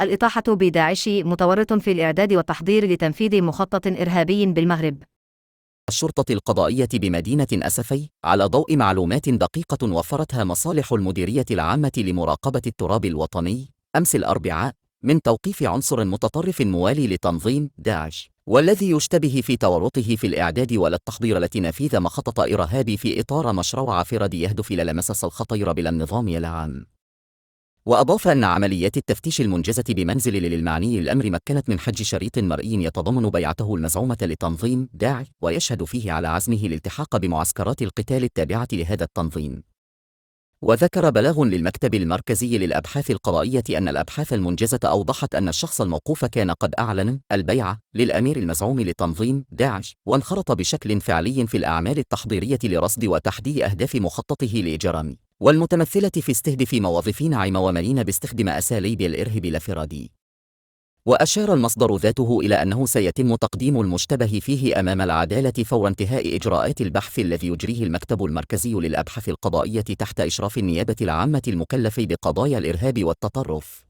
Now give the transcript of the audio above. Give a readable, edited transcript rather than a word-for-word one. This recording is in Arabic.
الإطاحة بداعش متورط في الإعداد والتحضير لتنفيذ مخطط إرهابي بالمغرب. الشرطة القضائية بمدينة أسفي على ضوء معلومات دقيقة وفرتها مصالح المديرية العامة لمراقبة التراب الوطني أمس الأربعاء من توقيف عنصر متطرف موالي لتنظيم داعش، والذي يشتبه في تورطه في الإعداد والتحضير لتنفيذ مخطط إرهابي في إطار مشروع عفرد يهدف إلى لمسس الخطير بالنظام العام. وأضاف أن عمليات التفتيش المنجزة بمنزل للمعني الأمر مكنت من حج شريط مرئي يتضمن بيعته المزعومة لتنظيم داعش، ويشهد فيه على عزمه الالتحاق بمعسكرات القتال التابعة لهذا التنظيم. وذكر بلاغ للمكتب المركزي للأبحاث القضائية أن الأبحاث المنجزة أوضحت أن الشخص الموقوف كان قد أعلن البيعة للأمير المزعوم لتنظيم داعش، وانخرط بشكل فعلي في الأعمال التحضيرية لرصد وتحديد أهداف مخططه لإجرام، والمتمثلة في استهداف موظفين عام ومالين باستخدام أساليب الإرهاب الانفرادي. وأشار المصدر ذاته إلى أنه سيتم تقديم المشتبه فيه أمام العدالة فور انتهاء إجراءات البحث الذي يجريه المكتب المركزي للأبحاث القضائية تحت إشراف النيابة العامة المكلف بقضايا الإرهاب والتطرف.